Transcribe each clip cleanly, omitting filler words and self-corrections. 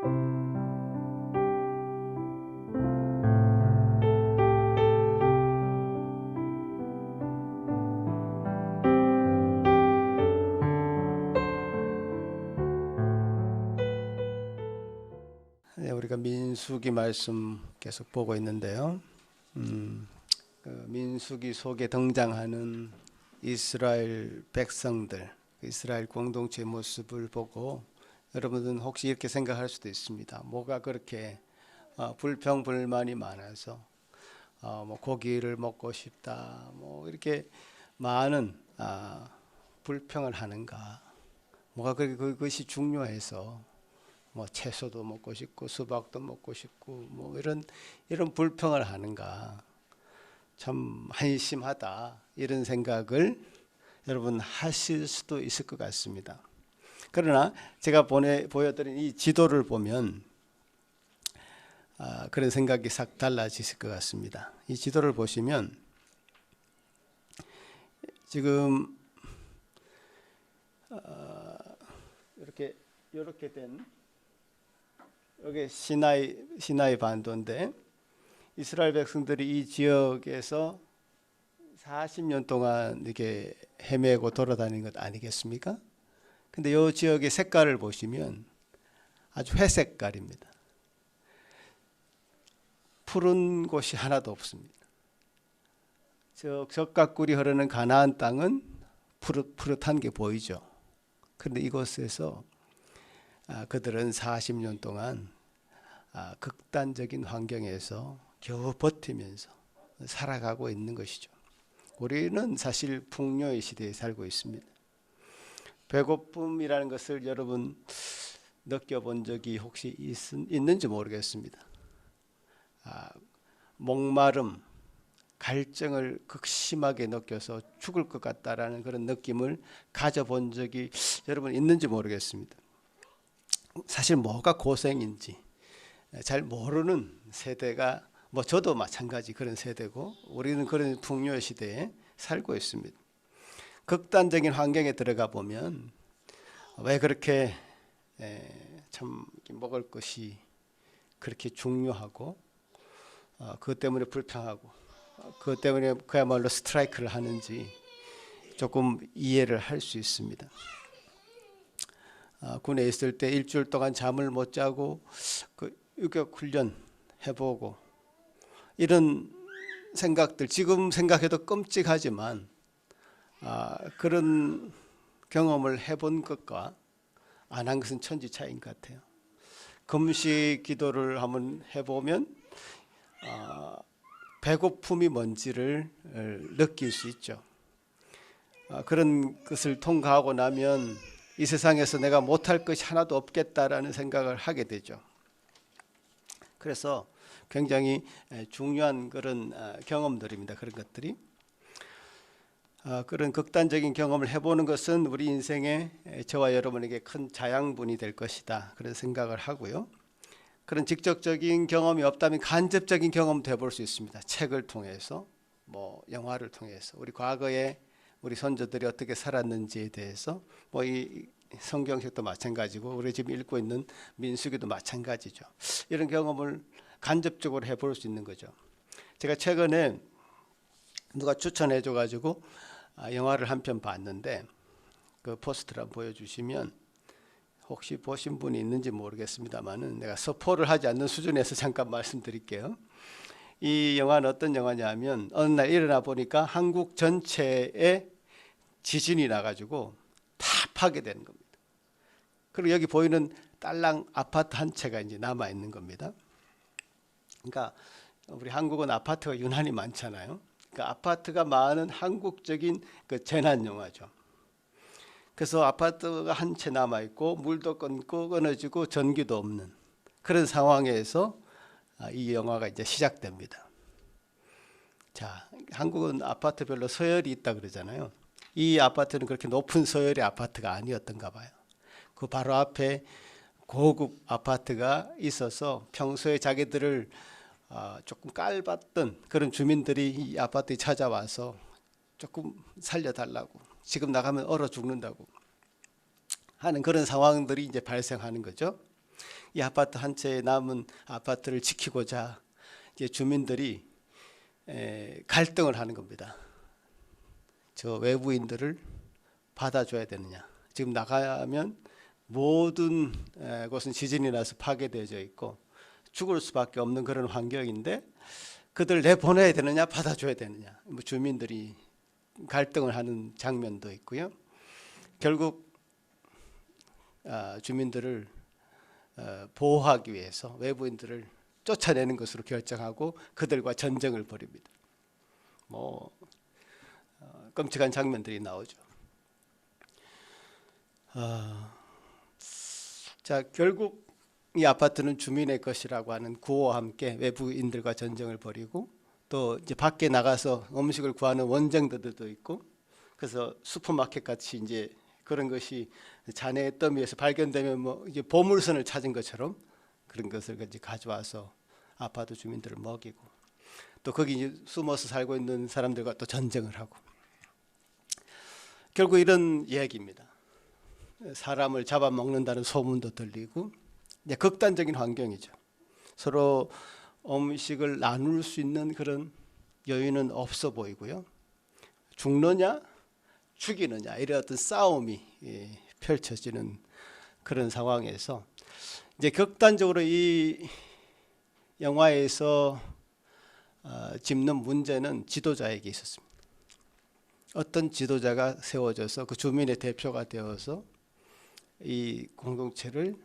네, 우리가 민수기 말씀 계속 보고 있는데요. 그 민수기 속에 등장하는 이스라엘 백성들, 이스라엘 공동체의 모습을 보고 여러분들은 혹시 이렇게 생각할 수도 있습니다. 뭐가 그렇게 불평불만이 많아서 뭐 고기를 먹고 싶다, 뭐 이렇게 많은 불평을 하는가? 뭐가 그렇게 그것이 중요해서 뭐 채소도 먹고 싶고 수박도 먹고 싶고 뭐 이런 불평을 하는가? 참 한심하다, 이런 생각을 여러분 하실 수도 있을 것 같습니다. 그러나 제가 보여드린 이 지도를 보면 그런 생각이 싹 달라지실 것 같습니다. 이 지도를 보시면 지금 이렇게 된 여기 시나이 반도인데, 이스라엘 백성들이 이 지역에서 40년 동안 이렇게 헤매고 돌아다니는 것 아니겠습니까? 근데 이 지역의 색깔을 보시면 아주 회색깔입니다. 푸른 곳이 하나도 없습니다. 적각꿀이 흐르는 가나안 땅은 푸릇푸릇한 게 보이죠. 그런데 이곳에서 그들은 40년 동안 극단적인 환경에서 겨우 버티면서 살아가고 있는 것이죠. 우리는 사실 풍요의 시대에 살고 있습니다. 배고픔이라는 것을 여러분 느껴본 적이 혹시 있는지 모르겠습니다. 목마름, 갈증을 극심하게 느껴서 죽을 것 같다라는 그런 느낌을 가져본 적이 여러분 있는지 모르겠습니다. 사실 뭐가 고생인지 잘 모르는 세대가, 뭐 저도 마찬가지 그런 세대고, 우리는 그런 풍요의 시대에 살고 있습니다. 극단적인 환경에 들어가 보면 왜 그렇게 참 먹을 것이 그렇게 중요하고 그것 때문에 불평하고 그것 때문에 그야말로 스트라이크를 하는지 조금 이해를 할 수 있습니다. 군에 있을 때 일주일 동안 잠을 못 자고 그 유격 훈련 해보고, 이런 생각들 지금 생각해도 끔찍하지만 그런 경험을 해본 것과 안 한 것은 천지 차이인 것 같아요. 금식 기도를 한번 해보면 배고픔이 뭔지를 느낄 수 있죠. 그런 것을 통과하고 나면 이 세상에서 내가 못할 것이 하나도 없겠다라는 생각을 하게 되죠. 그래서 굉장히 중요한 그런 경험들입니다. 그런 것들이 그런 극단적인 경험을 해보는 것은 우리 인생에 저와 여러분에게 큰 자양분이 될 것이다, 그런 생각을 하고요. 그런 직접적인 경험이 없다면 간접적인 경험도 해볼 수 있습니다. 책을 통해서, 뭐 영화를 통해서, 우리 과거에 우리 선조들이 어떻게 살았는지에 대해서, 뭐 이 성경책도 마찬가지고 우리 지금 읽고 있는 민수기도 마찬가지죠. 이런 경험을 간접적으로 해볼 수 있는 거죠. 제가 최근에 누가 추천해 줘가지고 영화를 한 편 봤는데, 그 포스터를 한번 보여주시면, 혹시 보신 분이 있는지 모르겠습니다만은 내가 스포를 하지 않는 수준에서 잠깐 말씀드릴게요. 이 영화는 어떤 영화냐면, 어느 날 일어나 보니까 한국 전체에 지진이 나가지고 다 파괴되는 겁니다. 그리고 여기 보이는 딸랑 아파트 한 채가 이제 남아 있는 겁니다. 그러니까 우리 한국은 아파트가 유난히 많잖아요. 그러니까 아파트가 많은 한국적인 그 재난 영화죠. 그래서 아파트가 한 채 남아 있고 물도 끊어지고 전기도 없는 그런 상황에서 이 영화가 이제 시작됩니다. 자, 한국은 아파트별로 서열이 있다 그러잖아요. 이 아파트는 그렇게 높은 서열의 아파트가 아니었던가 봐요. 그 바로 앞에 고급 아파트가 있어서 평소에 자기들을 조금 깔봤던 그런 주민들이 이 아파트에 찾아와서 조금 살려달라고, 지금 나가면 얼어 죽는다고 하는 그런 상황들이 이제 발생하는 거죠. 이 아파트 한 채에 남은 아파트를 지키고자 이제 주민들이 갈등을 하는 겁니다. 저 외부인들을 받아줘야 되느냐. 지금 나가면 모든 곳은 지진이 나서 파괴되어져 있고 죽을 수밖에 없는 그런 환경인데 그들 내보내야 되느냐 받아줘야 되느냐. 뭐 주민들이 갈등을 하는 장면도 있고요. 결국 주민들을 보호하기 위해서 외부인들을 쫓아내는 것으로 결정하고 그들과 전쟁을 벌입니다. 뭐 끔찍한 장면들이 나오죠. 자, 결국 이 아파트는 주민의 것이라고 하는 구호와 함께 외부인들과 전쟁을 벌이고 또 이제 밖에 나가서 음식을 구하는 원정대들도 있고 그래서 슈퍼마켓 같이 이제 그런 것이 잔해의 더미에서 발견되면 뭐 이제 보물선을 찾은 것처럼 그런 것을 이제 가져와서 아파트 주민들을 먹이고 또 거기 이제 숨어서 살고 있는 사람들과 또 전쟁을 하고 결국 이런 이야기입니다. 사람을 잡아먹는다는 소문도 들리고 이제 극단적인 환경이죠. 서로 음식을 나눌 수 있는 그런 여유는 없어 보이고요. 죽느냐 죽이느냐 이런 어떤 싸움이 펼쳐지는 그런 상황에서 이제 극단적으로 이 영화에서 짚는 문제는 지도자에게 있었습니다. 어떤 지도자가 세워져서 그 주민의 대표가 되어서 이 공동체를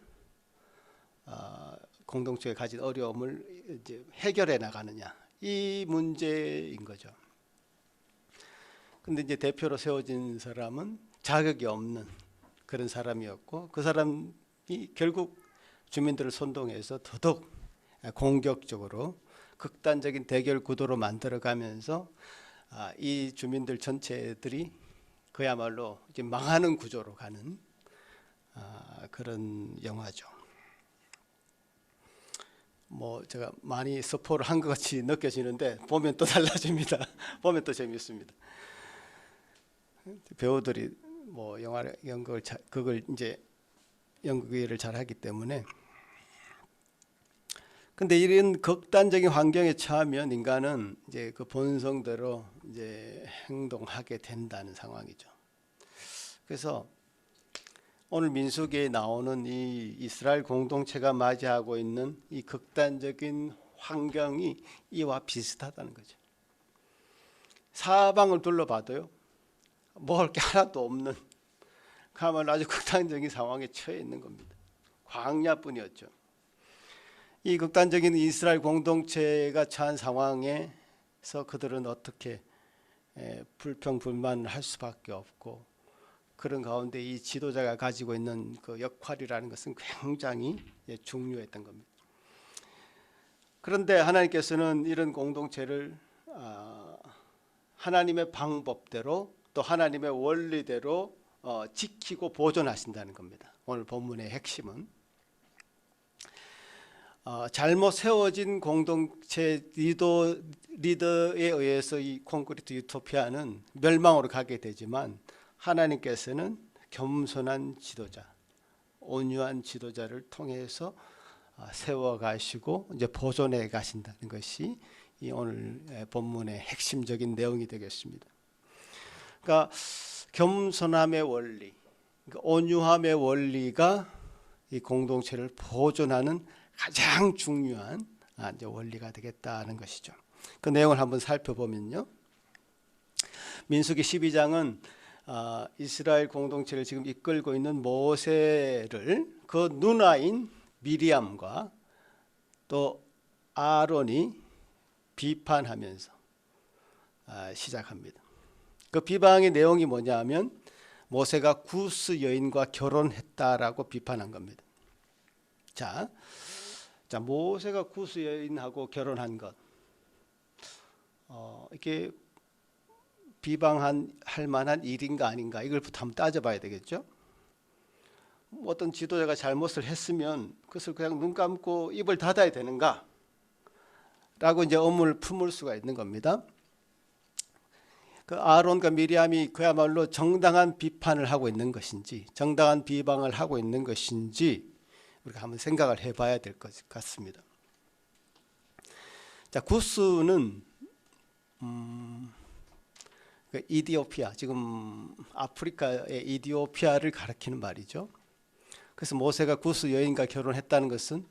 공동체가 가진 어려움을 이제 해결해 나가느냐 이 문제인 거죠. 근데 이제 대표로 세워진 사람은 자격이 없는 그런 사람이었고 그 사람이 결국 주민들을 선동해서 더더욱 공격적으로 극단적인 대결 구도로 만들어가면서 이 주민들 전체들이 그야말로 이제 망하는 구조로 가는 그런 영화죠. 뭐 제가 많이 스포를 한 것 같이 느껴지는데 보면 또 달라집니다. 보면 또 재밌습니다. 배우들이 뭐 영화를 연극을 그걸 이제 연극을 잘하기 때문에 근데 이런 극단적인 환경에 처하면 인간은 이제 그 본성대로 이제 행동하게 된다는 상황이죠. 그래서 오늘 민수기에 나오는 이 이스라엘 공동체가 맞이하고 있는 이 극단적인 환경이 이와 비슷하다는 거죠. 사방을 둘러봐도요, 먹을 게 하나도 없는 가만 아주 극단적인 상황에 처해 있는 겁니다. 광야뿐이었죠. 이 극단적인 이스라엘 공동체가 처한 상황에서 그들은 어떻게 불평불만을 할 수밖에 없고 그런 가운데 이 지도자가 가지고 있는 그 역할이라는 것은 굉장히 중요했던 겁니다. 그런데 하나님께서는 이런 공동체를 하나님의 방법대로 또 하나님의 원리대로 지키고 보존하신다는 겁니다. 오늘 본문의 핵심은 잘못 세워진 공동체 리더에 의해서 이 콘크리트 유토피아는 멸망으로 가게 되지만 하나님께서는 겸손한 지도자, 온유한 지도자를 통해서 세워가시고 이제 보존해 가신다는 것이 이 오늘 본문의 핵심적인 내용이 되겠습니다. 그러니까 겸손함의 원리, 그러니까 온유함의 원리가 이 공동체를 보존하는 가장 중요한 이제 원리가 되겠다는 것이죠. 그 내용을 한번 살펴보면요. 민수기 12장은 이스라엘 공동체를 지금 이끌고 있는 모세를 그 누나인 미리암과 또 아론이 비판하면서 시작합니다. 그 비방의 내용이 뭐냐면 모세가 구스 여인과 결혼했다라고 비판한 겁니다. 자, 모세가 구스 여인하고 결혼한 것 이게 비방할 만한 일인가 아닌가 이걸부터 한번 따져봐야 되겠죠. 어떤 지도자가 잘못을 했으면 그것을 그냥 눈 감고 입을 닫아야 되는가 라고 이제 의문을 품을 수가 있는 겁니다. 그 아론과 미리암이 그야말로 정당한 비판을 하고 있는 것인지 정당한 비방을 하고 있는 것인지 우리가 한번 생각을 해봐야 될 것 같습니다. 자, 구스는 이디오피아, 지금 아프리카의 이디오피아를 가리키는 말이죠. 그래서 모세가 구스 여인과 결혼했다는 것은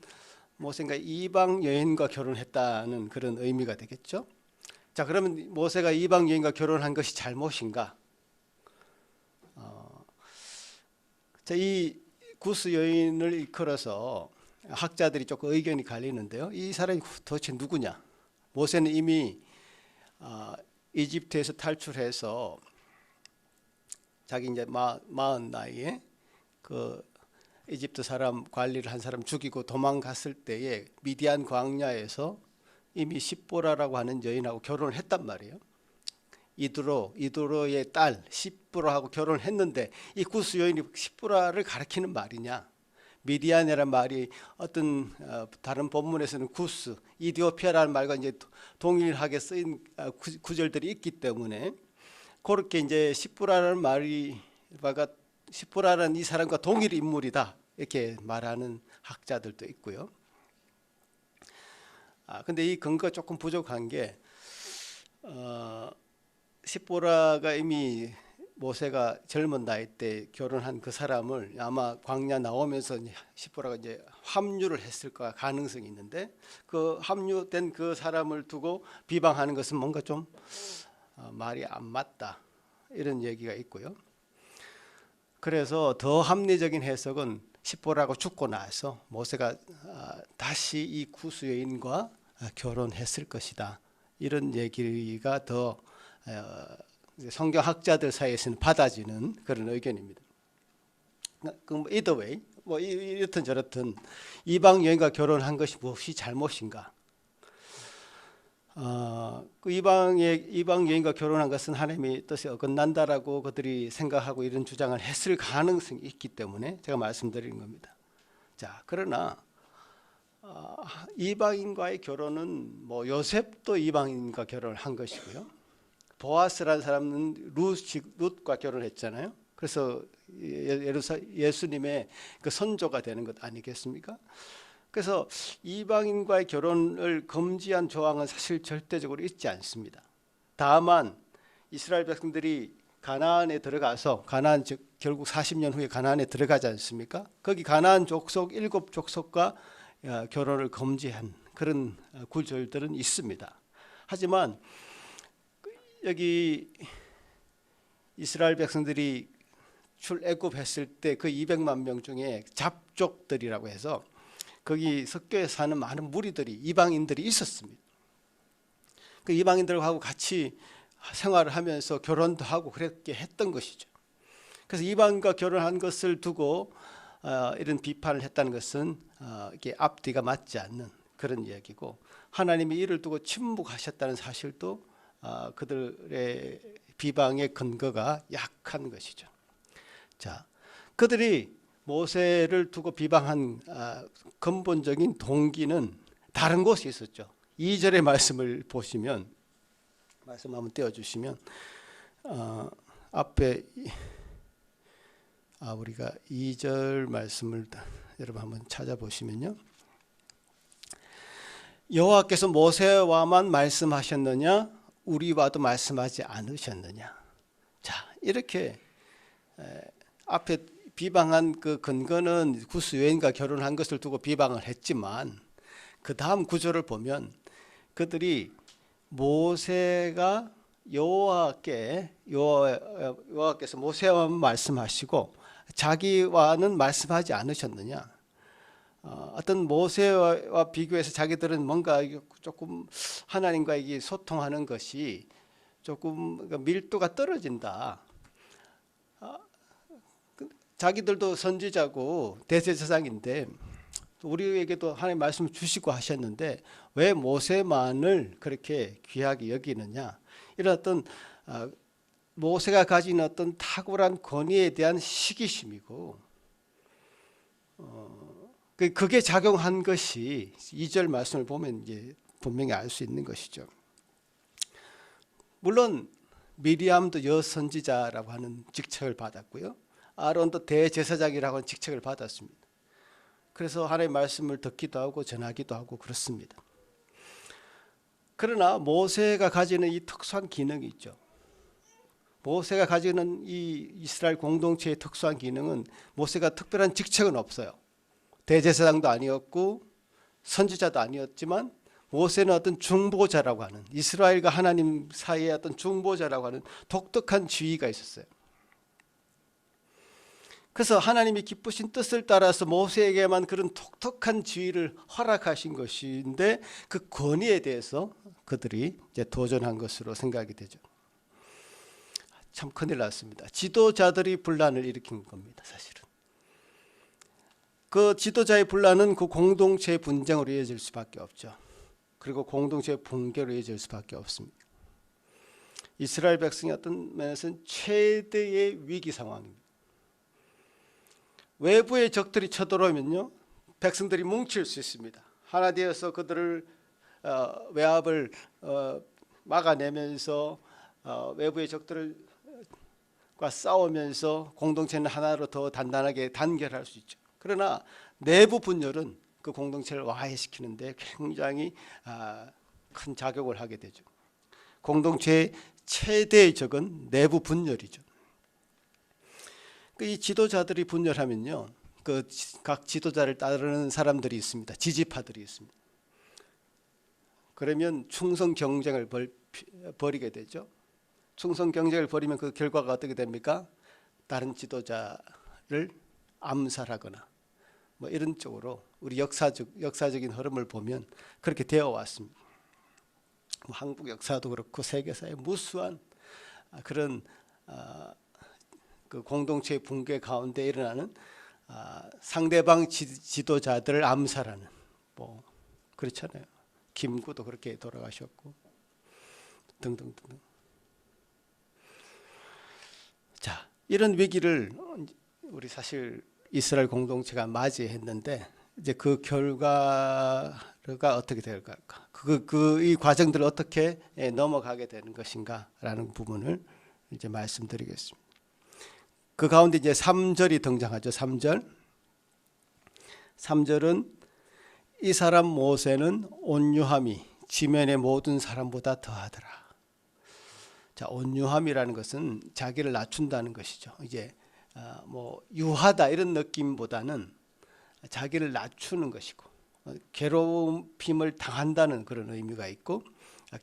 모세가 이방 여인과 결혼했다는 그런 의미가 되겠죠. 자, 그러면 모세가 이방 여인과 결혼한 것이 잘못인가? 자, 이 구스 여인을 일컬어서 학자들이 조금 의견이 갈리는데요. 이 사람이 도대체 누구냐? 모세는 이미 이집트에서 탈출해서 자기 이제 마흔 나이에 그 이집트 사람 관리를 한 사람 죽이고 도망갔을 때에 미디안 광야에서 이미 십보라라고 하는 여인하고 결혼을 했단 말이에요. 이드로의 딸 십보라하고 결혼을 했는데 이 구스 여인이 십보라를 가리키는 말이냐? 미디안이라는 말이 어떤 다른 본문에서는 구스, 이디오피아라는 말과 이제 동일하게 쓰인 구절들이 있기 때문에 그렇게 이제 십보라라는 말이 십보라라는 이 사람과 동일 인물이다 이렇게 말하는 학자들도 있고요. 근데 이 근거가 조금 부족한 게 십보라가 이미 모세가 젊은 나이 때 결혼한 그 사람을 아마 광야 나오면서 십보라가 이제 합류를 했을 가능성이 있는데 그 합류된 그 사람을 두고 비방하는 것은 뭔가 좀 말이 안 맞다 이런 얘기가 있고요. 그래서 더 합리적인 해석은 십보라가 죽고 나서 모세가 다시 이 구스 여인과 결혼했을 것이다 이런 얘기가 더 성경학자들 사이에서는 받아지는 그런 의견입니다. either way, 뭐 이렇든 저렇든 이방 여인과 결혼한 것이 무엇이 잘못인가? 그 이방 여인과 결혼한 것은 하나님의 뜻에 어긋난다라고 그들이 생각하고 이런 주장을 했을 가능성이 있기 때문에 제가 말씀드리는 겁니다. 자, 그러나 이방인과의 결혼은 뭐 요셉도 이방인과 결혼을 한 것이고요. 보아스라는 사람은 룻과 결혼했잖아요. 그래서 예수님의 그 선조가 되는 것 아니겠습니까? 그래서 이방인과의 결혼을 금지한 조항은 사실 절대적으로 있지 않습니다. 다만 이스라엘 백성들이 가나안에 들어가서 결국 40년 후에 가나안에 들어가지 않습니까? 거기 가나안 족속 7족속과 결혼을 금지한 그런 구절들은 있습니다. 하지만 여기 이스라엘 백성들이 출애굽했을 때 그 200만 명 중에 잡족들이라고 해서 거기 석교에 사는 많은 무리들이 이방인들이 있었습니다. 그 이방인들하고 같이 생활을 하면서 결혼도 하고 그렇게 했던 것이죠. 그래서 이방인과 결혼한 것을 두고 이런 비판을 했다는 것은 이게 앞뒤가 맞지 않는 그런 이야기고 하나님이 이를 두고 침묵하셨다는 사실도 그들의 비방의 근거가 약한 것이죠. 자, 그들이 모세를 두고 비방한 근본적인 동기는 다른 곳에 있었죠. 2절의 말씀을 보시면 말씀 한번 띄워주시면 앞에 우리가 2절 말씀을 여러분 한번 찾아보시면요. 여호와께서 모세와만 말씀하셨느냐 우리와도 말씀하지 않으셨느냐. 자, 이렇게 앞에 비방한 그 근거는 구스 여인과 결혼한 것을 두고 비방을 했지만 그 다음 구절을 보면 그들이 모세가 여호와께서 모세와만 말씀하시고 자기와는 말씀하지 않으셨느냐. 어떤 모세와 비교해서 자기들은 뭔가 조금 하나님과 이게 소통하는 것이 조금 밀도가 떨어진다. 자기들도 선지자고 대제사장인데 우리에게도 하나님 말씀을 주시고 하셨는데 왜 모세만을 그렇게 귀하게 여기느냐. 이런 어떤 모세가 가진 어떤 탁월한 권위에 대한 시기심이고 그게 작용한 것이 2절 말씀을 보면 이제 분명히 알 수 있는 것이죠. 물론 미리암도 여선지자라고 하는 직책을 받았고요. 아론도 대제사장이라고 하는 직책을 받았습니다. 그래서 하나님의 말씀을 듣기도 하고 전하기도 하고 그렇습니다. 그러나 모세가 가지는 이 특수한 기능이 있죠. 모세가 가지는 이 이스라엘 공동체의 특수한 기능은 모세가 특별한 직책은 없어요. 대제사장도 아니었고 선지자도 아니었지만 모세는 어떤 중보자라고 하는, 이스라엘과 하나님 사이의 어떤 중보자라고 하는 독특한 지위가 있었어요. 그래서 하나님이 기쁘신 뜻을 따라서 모세에게만 그런 독특한 지위를 허락하신 것인데 그 권위에 대해서 그들이 이제 도전한 것으로 생각이 되죠. 참 큰일 났습니다. 지도자들이 분란을 일으킨 겁니다. 사실은 그 지도자의 분란은 그 공동체의 분쟁으로 이어질 수밖에 없죠. 그리고 공동체의 붕괴로 이어질 수밖에 없습니다. 이스라엘 백성이 어떤 면에서는 최대의 위기 상황입니다. 외부의 적들이 쳐들어오면요, 백성들이 뭉칠 수 있습니다. 하나 되어서 그들을 외압을 막아내면서 외부의 적들과 싸우면서 공동체는 하나로 더 단단하게 단결할 수 있죠. 그러나 내부 분열은 그 공동체를 와해시키는데 굉장히 큰 작용을 하게 되죠. 공동체의 최대의 적은 내부 분열이죠. 이 지도자들이 분열하면요, 그 각 지도자를 따르는 사람들이 있습니다. 지지파들이 있습니다. 그러면 충성 경쟁을 벌이게 되죠. 충성 경쟁을 벌이면 그 결과가 어떻게 됩니까? 다른 지도자를 암살하거나 뭐 이런 쪽으로 우리 역사적인 흐름을 보면 그렇게 되어 왔습니다. 뭐 한국 역사도 그렇고 세계사의 무수한 그런 그 공동체의 붕괴 가운데 일어나는 상대방 지도자들을 암살하는, 뭐 그렇잖아요. 김구도 그렇게 돌아가셨고 등등등. 자, 이런 위기를 우리 사실 이스라엘 공동체가 맞이했는데 이제 그 결과가 어떻게 될까? 이 과정들을 어떻게 넘어가게 되는 것인가라는 부분을 이제 말씀드리겠습니다. 그 가운데 이제 3절이 등장하죠. 3절은 이 사람 모세는 온유함이 지면의 모든 사람보다 더하더라. 자, 온유함이라는 것은 자기를 낮춘다는 것이죠. 이제 뭐 유하다 이런 느낌보다는 자기를 낮추는 것이고, 괴로움을 당한다는 그런 의미가 있고,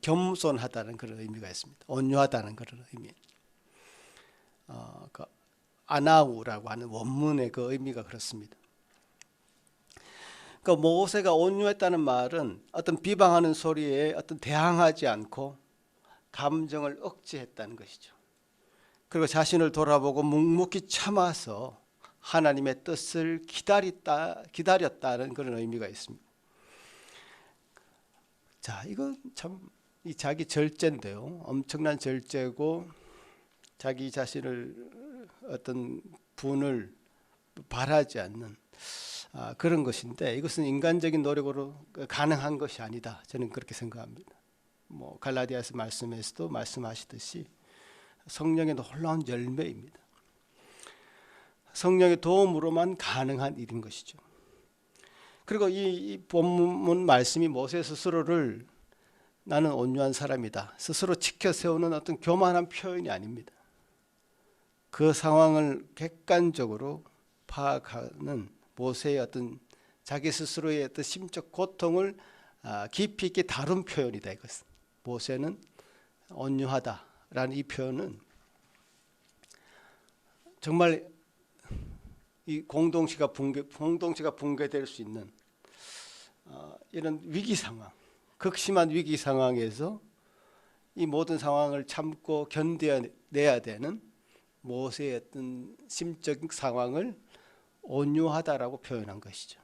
겸손하다는 그런 의미가 있습니다. 온유하다는 그런 의미. 그 아나우라고 하는 원문의 그 의미가 그렇습니다. 그 모세가 온유했다는 말은 어떤 비방하는 소리에 어떤 대항하지 않고 감정을 억제했다는 것이죠. 그리고 자신을 돌아보고 묵묵히 참아서 하나님의 뜻을 기다렸다는 그런 의미가 있습니다. 자, 이거 참 이 자기 절제인데요. 엄청난 절제고 자기 자신을 어떤 분을 바라지 않는 그런 것인데, 이것은 인간적인 노력으로 가능한 것이 아니다. 저는 그렇게 생각합니다. 뭐 갈라디아서 말씀에서도 말씀하시듯이 성령의 놀라운 열매입니다. 성령의 도움으로만 가능한 일인 것이죠. 그리고 이 본문 말씀이 모세 스스로를 나는 온유한 사람이다 스스로 지켜 세우는 어떤 교만한 표현이 아닙니다. 그 상황을 객관적으로 파악하는 모세의 어떤 자기 스스로의 어떤 심적 고통을 깊이 있게 다룬 표현이다. 이것은 모세는 온유하다라는 이 표현은 정말 이 공동체가 붕괴될 수 있는 이런 위기 상황, 극심한 위기 상황에서 이 모든 상황을 참고 견뎌내야 되는 모세의 어떤 심적인 상황을 온유하다라고 표현한 것이죠.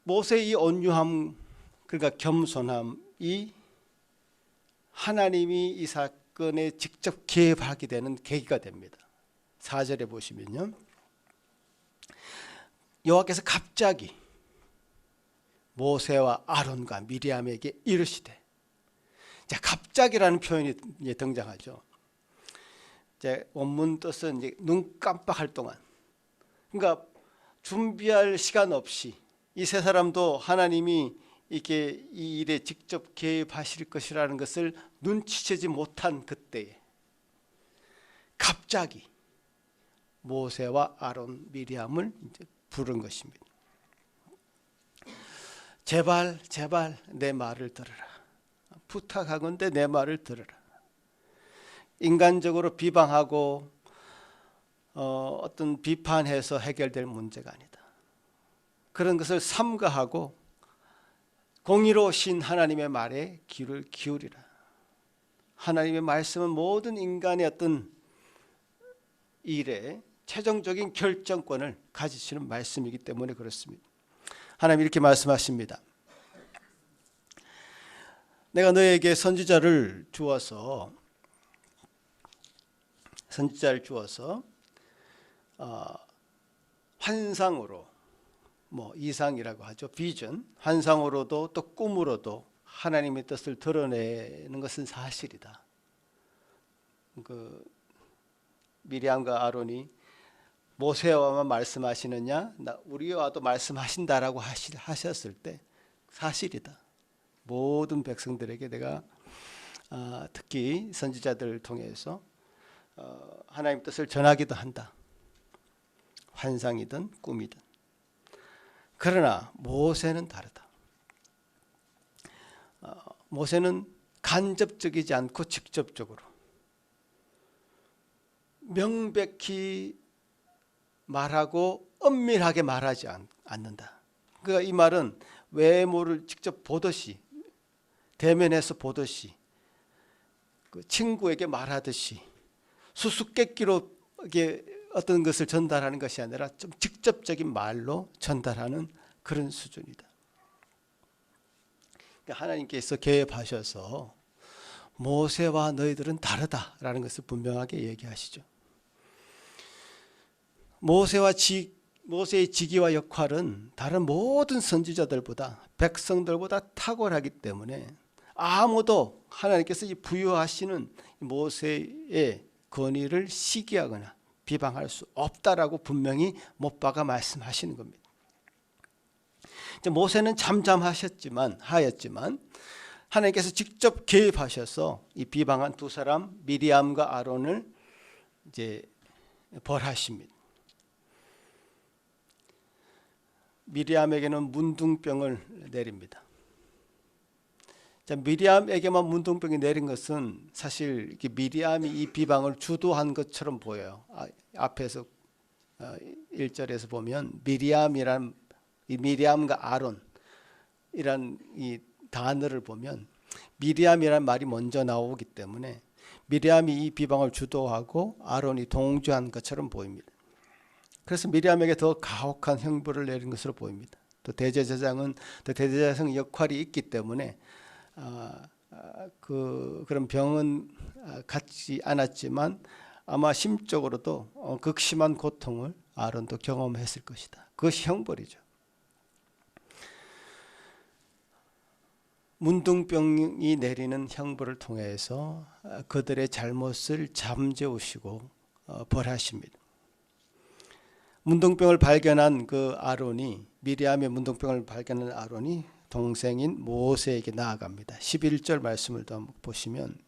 모세의 이 온유함, 그러니까 겸손함이 하나님이 이 사건에 직접 개입하게 되는 계기가 됩니다. 4절에 보시면요, 여호와께서 갑자기 모세와 아론과 미리암에게 이르시되, 자, 갑자기라는 표현이 이제 등장하죠. 이제 원문 뜻은 이제 눈 깜빡할 동안, 그러니까 준비할 시간 없이 이 세 사람도 하나님이 이렇게 이 일에 직접 개입하실 것이라는 것을 눈치채지 못한 그때에 갑자기 모세와 아론, 미리암을 이제 부른 것입니다. 제발 내 말을 들으라. 부탁하건대 내 말을 들으라. 인간적으로 비방하고 어떤 비판해서 해결될 문제가 아니다. 그런 것을 삼가하고 공의로우신 하나님의 말에 귀를 기울이라. 하나님의 말씀은 모든 인간의 어떤 일에 최종적인 결정권을 가지시는 말씀이기 때문에 그렇습니다. 하나님 이렇게 말씀하십니다. 내가 너에게 선지자를 주어서 환상으로, 이상이라고 하죠. 비전, 환상으로도 또 꿈으로도 하나님의 뜻을 드러내는 것은 사실이다. 미리암과 아론이 모세와만 말씀하시느냐, 우리와도 말씀하신다라고 하셨을 때 사실이다. 모든 백성들에게 내가 특히 선지자들을 통해서 하나님 뜻을 전하기도 한다. 환상이든 꿈이든. 그러나 모세는 다르다. 모세는 간접적이지 않고 직접적으로 명백히 말하고 엄밀하게 말하지 않는다. 그러니까 이 말은 외모를 직접 보듯이, 대면에서 보듯이, 그 친구에게 말하듯이 수수께끼로 어떤 것을 전달하는 것이 아니라 좀 직접적인 말로 전달하는 그런 수준이다. 그러니까 하나님께서 개입하셔서 모세와 너희들은 다르다라는 것을 분명하게 얘기하시죠. 모세의 직위와 역할은 다른 모든 선지자들보다, 백성들보다 탁월하기 때문에 아무도 하나님께서 부여하시는 모세의 권위를 시기하거나 비방할 수 없다라고 분명히 못 박아 말씀하시는 겁니다. 모세는 잠잠하였지만 하나님께서 직접 개입하셔서 이 비방한 두 사람 미리암과 아론을 이제 벌하십니다. 미리암에게는 문둥병을 내립니다. 미리암에게만 문둥병이 내린 것은 사실 미리암이 이 비방을 주도한 것처럼 보여요. 앞에서 1절에서 보면 미리암과 아론이란 이 단어를 보면 미리암이란 말이 먼저 나오기 때문에 미리암이 이 비방을 주도하고 아론이 동조한 것처럼 보입니다. 그래서 미리암에게 더 가혹한 형벌을 내린 것으로 보입니다. 또 대제사장은 대제사장 역할이 있기 때문에 그런 병은 갖지 않았지만 아마 심적으로도 극심한 고통을 아론도 경험했을 것이다. 그것이 형벌이죠. 문둥병이 내리는 형벌을 통해서 그들의 잘못을 잠재우시고 벌하십니다. 문둥병을 발견한 미리암의 문둥병을 발견한 아론이 동생인 모세에게 나아갑니다. 11절 말씀을 또 한번 보시면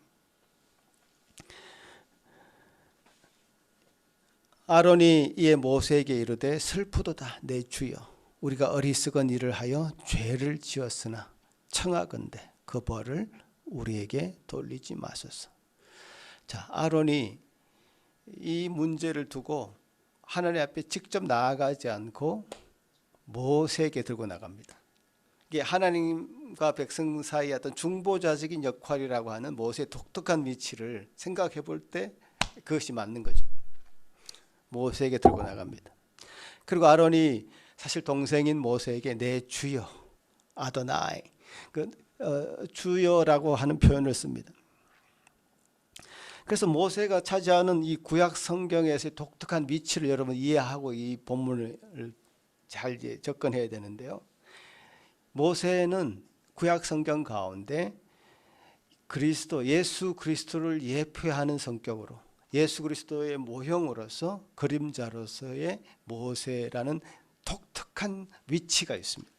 아론이 이에 모세에게 이르되 슬프도다 내 주여 우리가 어리석은 일을 하여 죄를 지었으나 청하건대 그 벌을 우리에게 돌리지 마소서. 자, 아론이 이 문제를 두고 하나님 앞에 직접 나아가지 않고 모세에게 들고 나갑니다. 이게 하나님과 백성 사이의 어떤 중보자적인 역할이라고 하는 모세의 독특한 위치를 생각해 볼 때 그것이 맞는 거죠. 모세에게 들고 나갑니다. 그리고 아론이 사실 동생인 모세에게 내 주여 아도나이 주여라고 하는 표현을 씁니다. 그래서 모세가 차지하는 이 구약 성경에서의 독특한 위치를 여러분 이해하고 이 본문을 잘 접근해야 되는데요. 모세는 구약 성경 가운데 예수 그리스도를 예표하는 성격으로 예수 그리스도의 모형으로서 그림자로서의 모세라는 독특한 위치가 있습니다.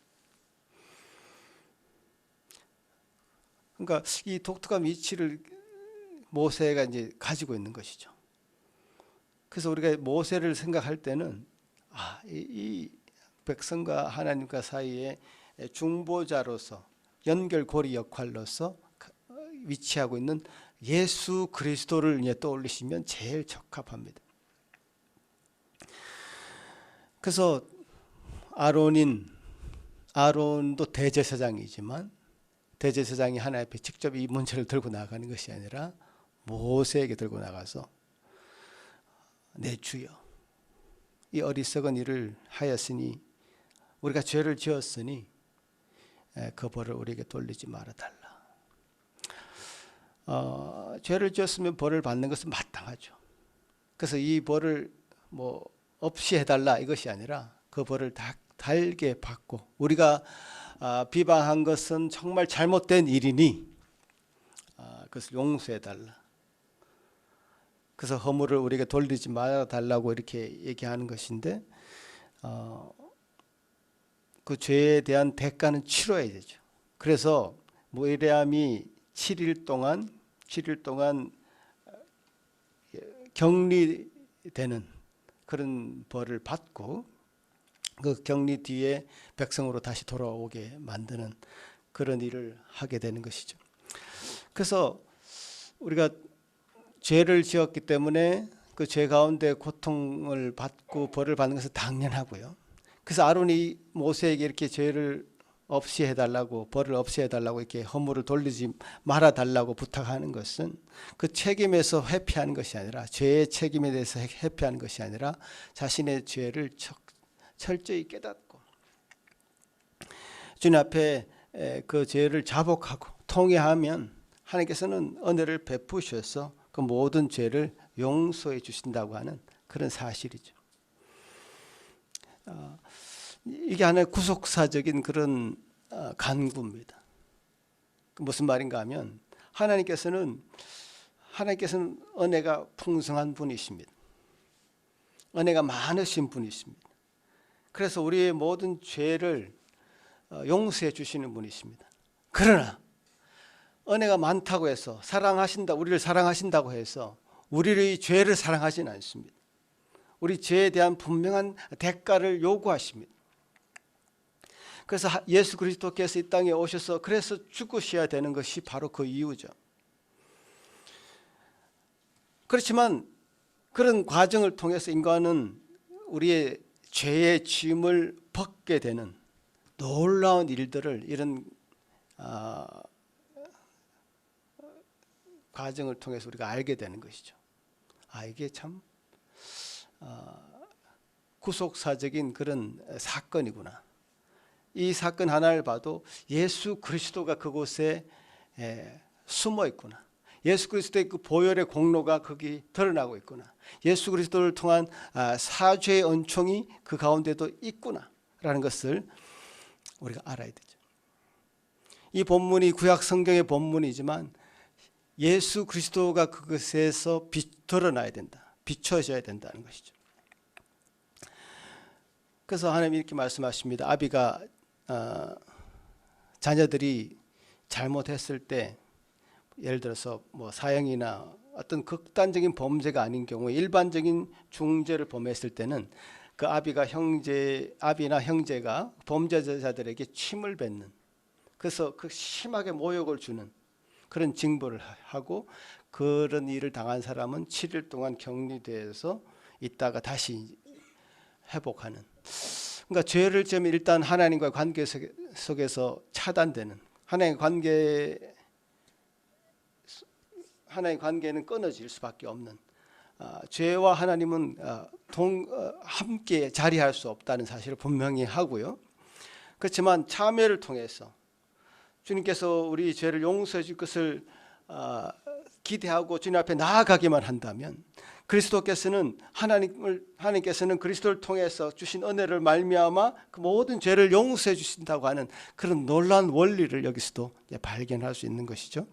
그러니까 이 독특한 위치를 모세가 이제 가지고 있는 것이죠. 그래서 우리가 모세를 생각할 때는 이 백성과 하나님과 사이에 중보자로서 연결고리 역할로서 위치하고 있는 예수 그리스도를 이제 떠올리시면 제일 적합합니다. 그래서 아론도 대제사장이지만 대제사장이 하나님 앞에 직접 이 문제를 들고 나가는 것이 아니라 모세에게 들고 나가서 내 주여, 이 어리석은 일을 하였으니 우리가 죄를 지었으니 그 벌을 우리에게 돌리지 말아달라. 죄를 지었으면 벌을 받는 것은 마땅하죠. 그래서 이 벌을 뭐 없이 해달라 이것이 아니라 그 벌을 달게 받고, 우리가 비방한 것은 정말 잘못된 일이니 그것을 용서해달라. 그래서 허물을 우리에게 돌리지 말아달라고 이렇게 얘기하는 것인데, 그 죄에 대한 대가는 치러야 되죠. 그래서 모리암이 7일 동안 격리되는 그런 벌을 받고, 그 격리 뒤에 백성으로 다시 돌아오게 만드는 그런 일을 하게 되는 것이죠. 그래서 우리가 죄를 지었기 때문에 그 죄 가운데 고통을 받고 벌을 받는 것은 당연하고요. 그래서 아론이 모세에게 이렇게 죄를 없이 해달라고, 벌을 없이 해달라고, 이렇게 허물을 돌리지 말아달라고 부탁하는 것은 그 책임에서 회피하는 것이 아니라, 죄의 책임에 대해서 회피하는 것이 아니라 자신의 죄를 철저히 깨닫고 주님 앞에 그 죄를 자복하고 통회하면 하나님께서는 은혜를 베푸셔서 그 모든 죄를 용서해 주신다고 하는 그런 사실이죠. 이게 하나의 구속사적인 그런 간구입니다. 무슨 말인가 하면 하나님께서는 은혜가 풍성한 분이십니다. 은혜가 많으신 분이십니다. 그래서 우리의 모든 죄를 용서해 주시는 분이십니다. 그러나 은혜가 많다고 해서 우리를 사랑하신다고 해서 우리의 죄를 사랑하지는 않습니다. 우리 죄에 대한 분명한 대가를 요구하십니다. 그래서 예수 그리스도께서 이 땅에 오셔서 그래서 죽으셔야 되는 것이 바로 그 이유죠. 그렇지만 그런 과정을 통해서 인간은 우리의 죄의 짐을 벗게 되는 놀라운 일들을, 이런 과정을 통해서 우리가 알게 되는 것이죠. 이게 참 구속사적인 그런 사건이구나. 이 사건 하나를 봐도 예수 그리스도가 그곳에 숨어 있구나. 예수 그리스도의 그 보혈의 공로가 거기 드러나고 있구나. 예수 그리스도를 통한 사죄의 은총이 그 가운데도 있구나라는 것을 우리가 알아야 되죠. 이 본문이 구약 성경의 본문이지만 예수 그리스도가 그것에서 드러나야 된다, 비춰져야 된다는 것이죠. 그래서 하나님이 이렇게 말씀하십니다. 아비가 자녀들이 잘못했을 때, 예를 들어서 뭐 사형이나 어떤 극단적인 범죄가 아닌 경우에 일반적인 중죄를 범했을 때는 그 아비나 형제가 범죄자들에게 침을 뱉는, 그래서 그 심하게 모욕을 주는 그런 징벌을 하고, 그런 일을 당한 사람은 7일 동안 격리돼서 있다가 다시 회복하는. 그러니까 죄를 지으면 일단 하나님과의 관계 속에서 차단되는, 하나님의 관계는 끊어질 수밖에 없는, 죄와 하나님은 함께 자리할 수 없다는 사실을 분명히 하고요. 그렇지만 참회를 통해서 주님께서 우리 죄를 용서해 줄 것을 기대하고 주님 앞에 나아가기만 한다면, 하나님께서는 그리스도를 통해서 주신 은혜를 말미암아 그 모든 죄를 용서해 주신다고 하는 그런 놀라운 원리를 여기서도 발견할 수 있는 것이죠.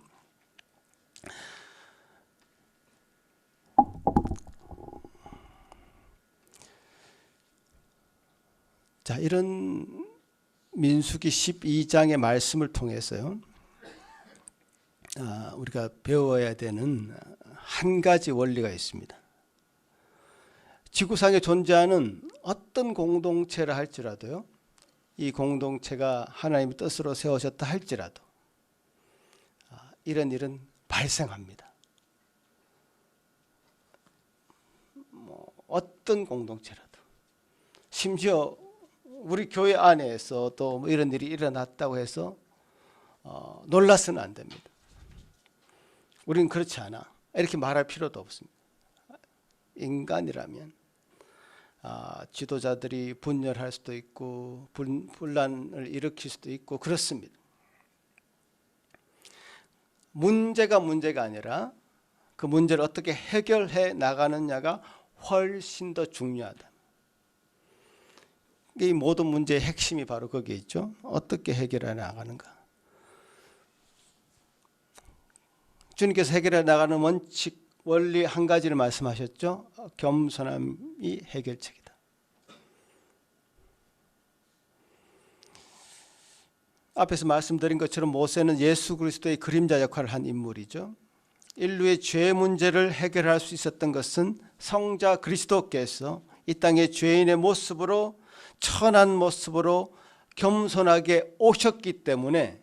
자, 이런 민수기 12장의 말씀을 통해서요, 우리가 배워야 되는 한 가지 원리가 있습니다. 지구상에 존재하는 어떤 공동체라 할지라도요, 이 공동체가 하나님의 뜻으로 세워졌다 할지라도 이런 일은 발생합니다. 어떤 공동체라도, 심지어 우리 교회 안에서 또 이런 일이 일어났다고 해서 놀라서는 안 됩니다. 우리는 그렇지 않아, 이렇게 말할 필요도 없습니다. 인간이라면 지도자들이 분열할 수도 있고 분란을 일으킬 수도 있고 그렇습니다. 문제가 아니라 그 문제를 어떻게 해결해 나가느냐가 훨씬 더 중요하다. 이 모든 문제의 핵심이 바로 거기에 있죠. 어떻게 해결해 나가는가. 주님께서 해결해 나가는 원칙, 원리 한 가지를 말씀하셨죠. 겸손함이 해결책이다. 앞에서 말씀드린 것처럼 모세는 예수 그리스도의 그림자 역할을 한 인물이죠. 인류의 죄 문제를 해결할 수 있었던 것은 성자 그리스도께서 이 땅의 죄인의 모습으로, 천한 모습으로 겸손하게 오셨기 때문에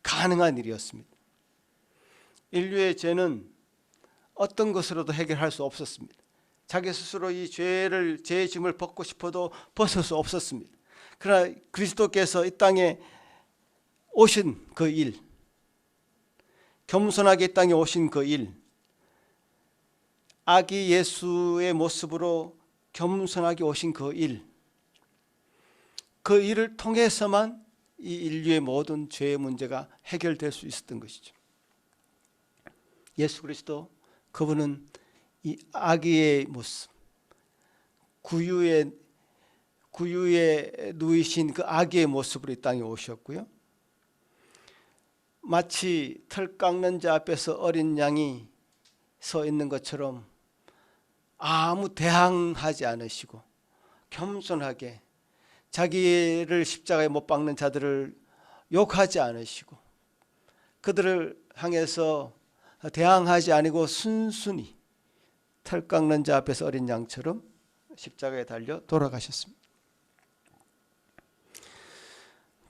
가능한 일이었습니다. 인류의 죄는 어떤 것으로도 해결할 수 없었습니다. 자기 스스로 이 죄의 짐을 벗고 싶어도 벗을 수 없었습니다. 그러나 그리스도께서 이 땅에 오신 그 일, 겸손하게 이 땅에 오신 그 일, 아기 예수의 모습으로 겸손하게 오신 그 일, 그 일을 통해서만 이 인류의 모든 죄의 문제가 해결될 수 있었던 것이죠. 예수 그리스도, 그분은 이 아기의 모습, 구유에 누이신 그 아기의 모습으로 이 땅에 오셨고요. 마치 털 깎는 자 앞에서 어린 양이 서 있는 것처럼 아무 대항하지 않으시고 겸손하게 자기를 십자가에 못 박는 자들을 욕하지 않으시고 그들을 향해서 대항하지 않고 순순히 털 깎는 자 앞에서 어린 양처럼 십자가에 달려 돌아가셨습니다.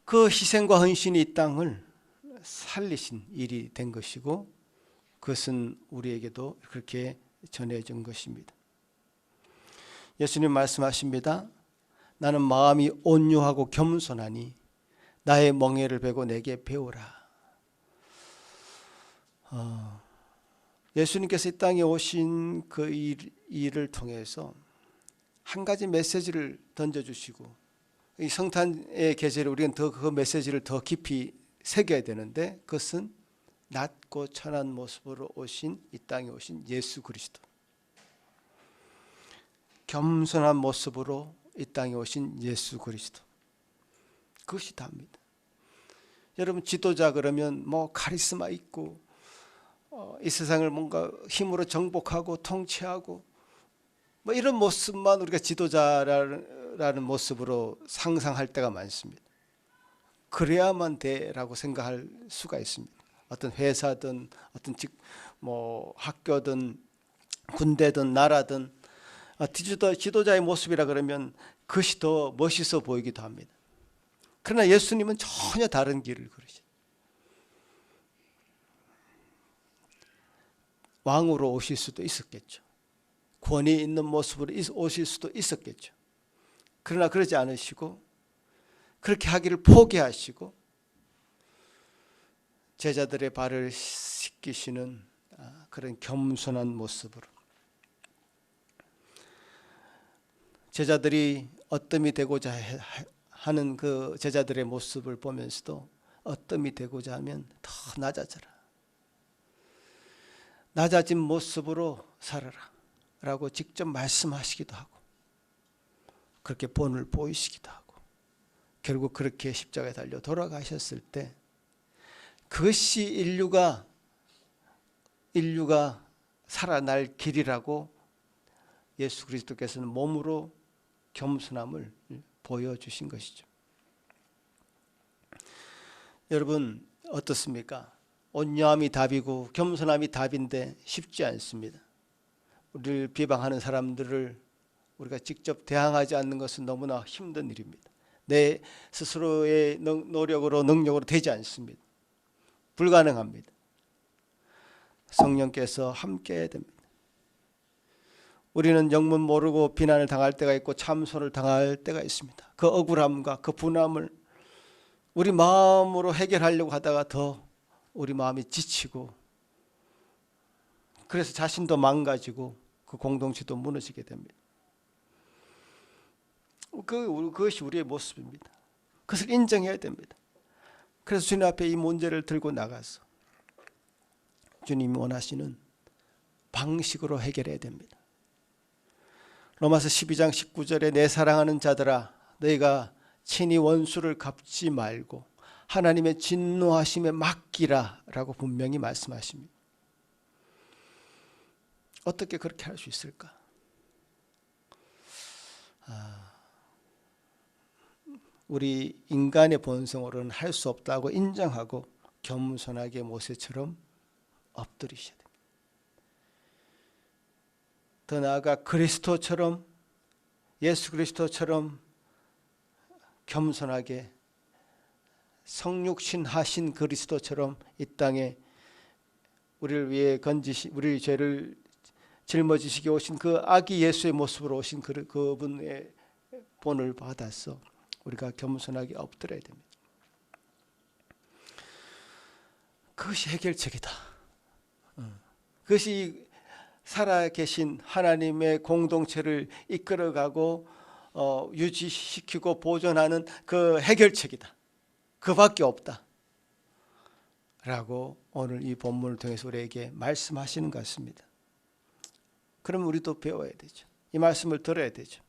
그 희생과 헌신이 이 땅을 살리신 일이 된 것이고, 그것은 우리에게도 그렇게 전해진 것입니다. 예수님 말씀하십니다. 나는 마음이 온유하고 겸손하니 나의 멍에를 베고 내게 배우라. 예수님께서 이 땅에 오신 그 일을 통해서 한 가지 메시지를 던져주시고, 이 성탄의 계절에 우리는 더 그 메시지를 더 깊이 새겨야 되는데, 그것은 낮고 천한 모습으로 오신, 이 땅에 오신 예수 그리스도, 겸손한 모습으로 이 땅에 오신 예수 그리스도, 그것이 답니다. 여러분, 지도자 그러면 뭐 카리스마 있고 이 세상을 뭔가 힘으로 정복하고 통치하고 뭐 이런 모습만 우리가 지도자라는 모습으로 상상할 때가 많습니다. 그래야만 돼라고 생각할 수가 있습니다. 어떤 회사든 어떤 학교든 군대든 나라든 지도자의 모습이라 그러면 그것이 더 멋있어 보이기도 합니다. 그러나 예수님은 전혀 다른 길을 걸으셨어요. 왕으로 오실 수도 있었겠죠. 권위 있는 모습으로 오실 수도 있었겠죠. 그러나 그러지 않으시고 그렇게 하기를 포기하시고 제자들의 발을 씻기시는 그런 겸손한 모습으로, 제자들이 어뜸이 되고자 하는 그 제자들의 모습을 보면서도 어뜸이 되고자 하면 더 낮아진 모습으로 살아라 라고 직접 말씀하시기도 하고, 그렇게 본을 보이시기도 하고, 결국 그렇게 십자가에 달려 돌아가셨을 때 그것이 인류가 살아날 길이라고 예수 그리스도께서는 몸으로 겸손함을 보여주신 것이죠. 여러분 어떻습니까? 온유함이 답이고 겸손함이 답인데 쉽지 않습니다. 우리를 비방하는 사람들을 우리가 직접 대항하지 않는 것은 너무나 힘든 일입니다. 내 스스로의 노력으로 능력으로 되지 않습니다. 불가능합니다. 성령께서 함께 해야 됩니다. 우리는 영문 모르고 비난을 당할 때가 있고 참소를 당할 때가 있습니다. 그 억울함과 그 분함을 우리 마음으로 해결하려고 하다가 더 우리 마음이 지치고 그래서 자신도 망가지고 그 공동체도 무너지게 됩니다. 그것이 우리의 모습입니다. 그것을 인정해야 됩니다. 그래서 주님 앞에 이 문제를 들고 나가서 주님이 원하시는 방식으로 해결해야 됩니다. 로마서 12장 19절에 내 사랑하는 자들아 너희가 친히 원수를 갚지 말고 하나님의 진노하심에 맡기라 라고 분명히 말씀하십니다. 어떻게 그렇게 할 수 있을까? 우리 인간의 본성으로는 할 수 없다고 인정하고 겸손하게 모세처럼 엎드리셔야 됩니다. 더 나아가 그리스도처럼 예수 그리스도처럼 겸손하게 성육신 하신 그리스도처럼 이 땅에 우리를 위해 우리 죄를 짊어지시기 오신 그 아기 예수의 모습으로 오신 그분의 본을 받아서 우리가 겸손하게 엎드려야 됩니다. 그것이 해결책이다. 그것이 살아계신 하나님의 공동체를 이끌어가고 유지시키고 보존하는 그 해결책이다. 그밖에 없다. 라고 오늘 이 본문을 통해서 우리에게 말씀하시는 것 같습니다. 그럼 우리도 배워야 되죠. 이 말씀을 들어야 되죠.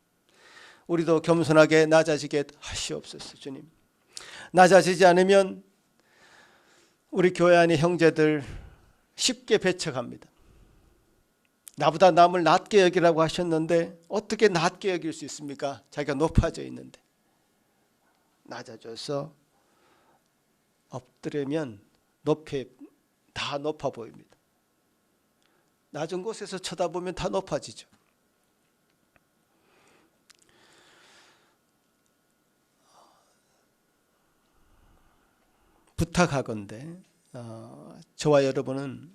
우리도 겸손하게 낮아지게 하시옵소서. 주님, 낮아지지 않으면 우리 교회 안의 형제들 쉽게 배척합니다. 나보다 남을 낮게 여기라고 하셨는데 어떻게 낮게 여길 수 있습니까? 자기가 높아져 있는데. 낮아져서 엎드리면 다 높아 보입니다. 낮은 곳에서 쳐다보면 다 높아지죠. 부탁하건대 저와 여러분은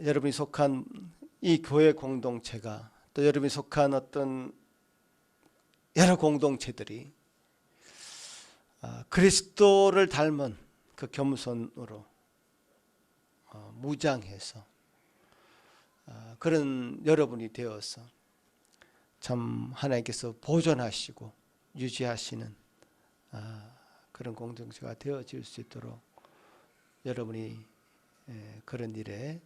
여러분이 속한 이 교회 공동체가 또 여러분이 속한 어떤 여러 공동체들이 그리스도를 닮은 그 겸손으로 무장해서 그런 여러분이 되어서 참 하나님께서 보존하시고 유지하시는 그런 공동체가 되어질 수 있도록 여러분이 그런 일에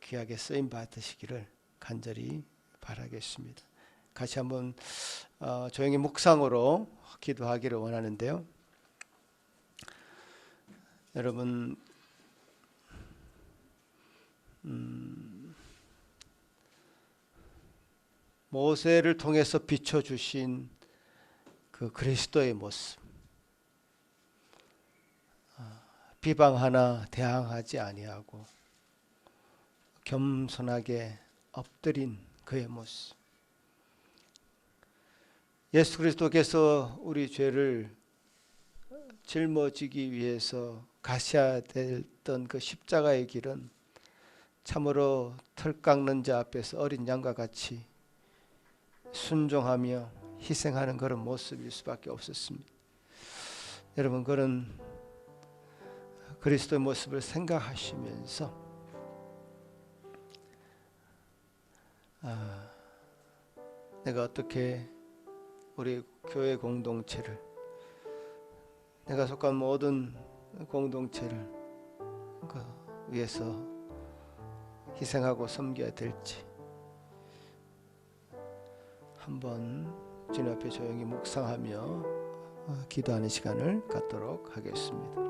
귀하게 쓰임 받으시기를 간절히 바라겠습니다. 같이 한번 조용히 묵상으로 기도하기를 원하는데요. 여러분 모세를 통해서 비춰주신 그 그리스도의 모습, 비방하나 대항하지 아니하고 겸손하게 엎드린 그의 모습, 예수 그리스도께서 우리 죄를 짊어지기 위해서 가셔야 됐던 그 십자가의 길은 참으로 털 깎는 자 앞에서 어린 양과 같이 순종하며 희생하는 그런 모습일 수밖에 없었습니다. 여러분 그런 그리스도의 모습을 생각하시면서 내가 어떻게 우리 교회 공동체를, 내가 속한 모든 공동체를 위해서 희생하고 섬겨야 될지 한번 주님 앞에 조용히 묵상하며 기도하는 시간을 갖도록 하겠습니다.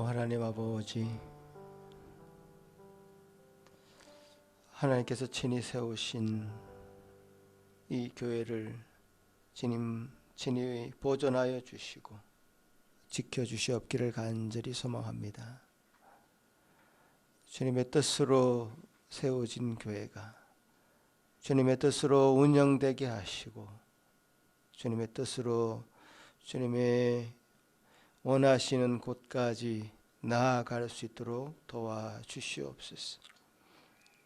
하나님 아버지, 하나님께서 친히 세우신 이 교회를 친히 보존하여 주시고 지켜주시옵기를 간절히 소망합니다. 주님의 뜻으로 세워진 교회가 주님의 뜻으로 운영되게 하시고 주님의 뜻으로 주님의 원하시는 곳까지 나아갈 수 있도록 도와주시옵소서.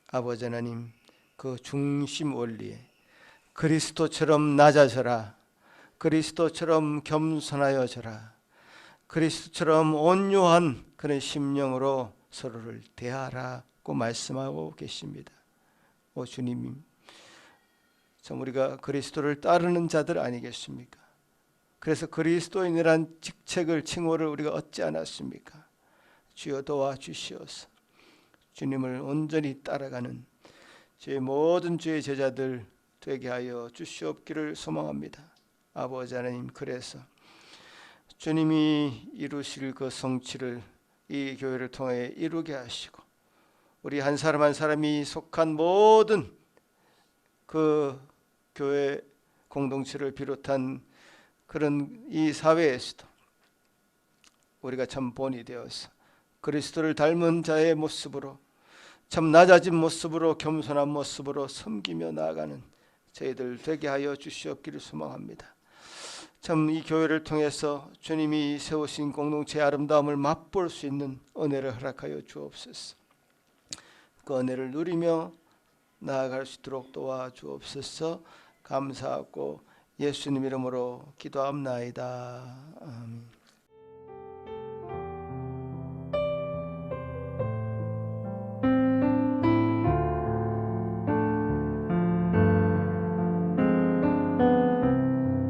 아버지 하나님, 그 중심 원리에 그리스도처럼 낮아져라, 그리스도처럼 겸손하여져라, 그리스도처럼 온유한 그런 심령으로 서로를 대하라고 말씀하고 계십니다. 오 주님, 참 우리가 그리스도를 따르는 자들 아니겠습니까? 그래서 그리스도인이란 직책을, 칭호를 우리가 얻지 않았습니까? 주여 도와주시옵소서. 주님을 온전히 따라가는 저희 모든 주의 제자들 되게 하여 주시옵기를 소망합니다. 아버지 하나님, 그래서 주님이 이루실 그 성취를 이 교회를 통해 이루게 하시고 우리 한 사람 한 사람이 속한 모든 그 교회 공동체를 비롯한 그런 이 사회에서도 우리가 참 본이 되어서 그리스도를 닮은 자의 모습으로, 참 낮아진 모습으로, 겸손한 모습으로 섬기며 나아가는 저희들 되게 하여 주시옵기를 소망합니다. 참 이 교회를 통해서 주님이 세우신 공동체의 아름다움을 맛볼 수 있는 은혜를 허락하여 주옵소서. 그 은혜를 누리며 나아갈 수 있도록 도와주옵소서. 감사하고 예수님 이름으로 기도합나이다. 아멘.